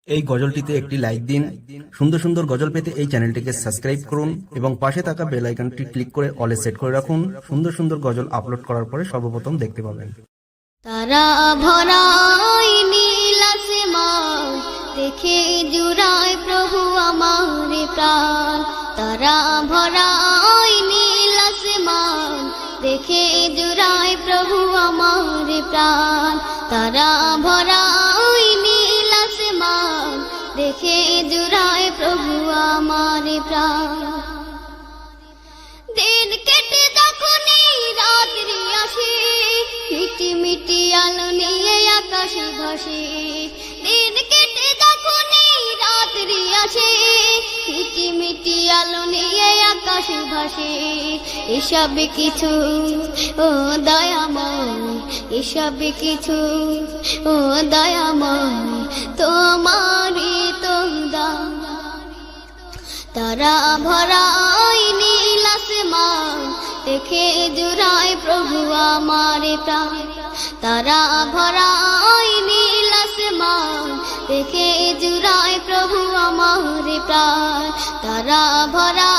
এই গজলটিতে একটি লাইক দিন। সুন্দর সুন্দর গজল পেতে এই চ্যানেলটিকে সাবস্ক্রাইব করুন এবং পাশে থাকা বেল আইকনটি ক্লিক করে অলে সেট করে রাখুন। সুন্দর সুন্দর গজল আপলোড করার পরে সর্বপ্রথম দেখতে পাবেন। তারা ভরা নীল আসমান দেখে জুড়ায় প্রভু আমার প্রাণ। তারা ভরা নীল আসমান দেখে জুড়ায় প্রভু আমার প্রাণ। তারা ভরা নীল আসমান দেখে জুড়ায় প্রভু আমার প্রাণ। দিন কেটে যখনই রাত্রি আসে, মিটি মিটি আলো নিয়ে আকাশে ভাসে। দিন কেটে যখনই রাত্রি আসে, মিটি মিটি আলো নিয়ে আকাশে ভাসে। এসব কিছু ও দয়াময়, এসব কিছু ও দয়াময় তোমারই তো দান। তারা ভরা নীল আসমান দেখে জুড়ায় প্রভু আমার প্রাণ। তারা ভরা নীল আসমান দেখে জুড়ায় প্রভু আমার প্রাণ। তারা ভরা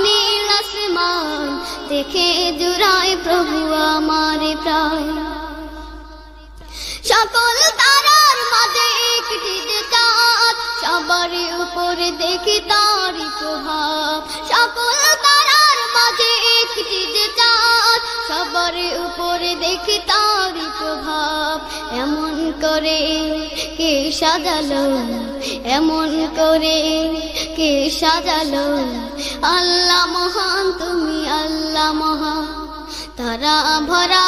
নীল আসমান দেখে জুড়ায় প্রভু আমার প্রাণ। সকল তারার মাঝে একটি যে চাঁদ, সবার উপরে দেখি তারই প্রভাব। সকল তারার মাঝে একটি যে চাঁদ, সবার উপরে দেখি তারই প্রভাব। এমন করে কে সাজালো, এমন করে কে সাজালো, আল্লাহ মহান তুমি আল্লাহ মহান। তারা ভরা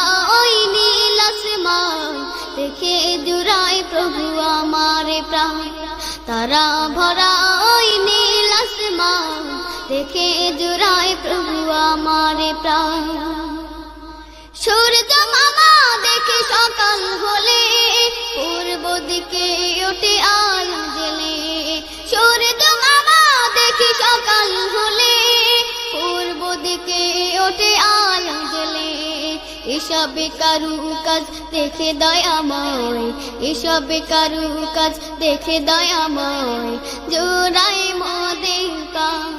নীল আসমান দেখে জুড়ায় প্রভু আমার প্রাণ। তারা ভরা নীল আসমান দেখে জুড়ায় প্রভু আমার প্রাণ। সূর্য মামা দেখে সকাল হলে পূর্ব দিকে ওঠে আলো জ্বেলে। সূর্য মামা দেখে সকাল হলে পূর্ব দিকে ওঠে আলো জ্বেলে। এসব কারু কাজ দেখে দয়াময়, এসব কারু কাজ দেখে দয়াময় জোড়ায় মোদের কান।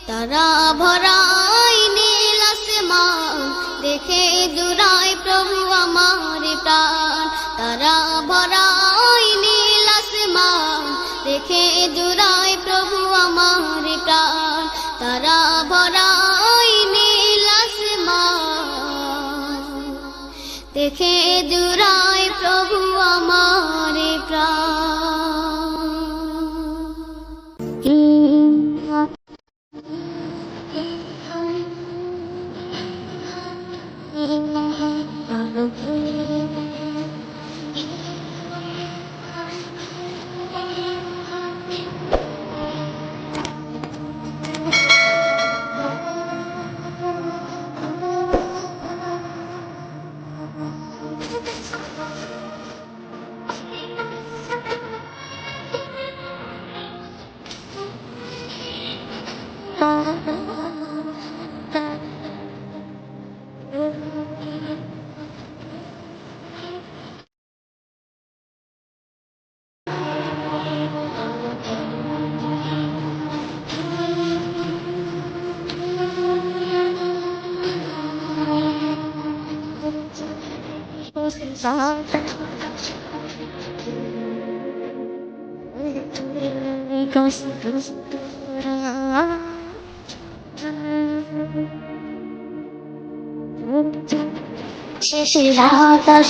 তারা ভরা নীল আসমান দেখে জুড়ায় প্রভু আমার প্রাণ। তারা ভরা নীল আসমান দেখে জুড়ায় প্রভু আমার প্রাণ। তারা ভরা নীল আসমান দেখে জুড়ায় প্রভু আমার প্রাণ। শেষের আকাশ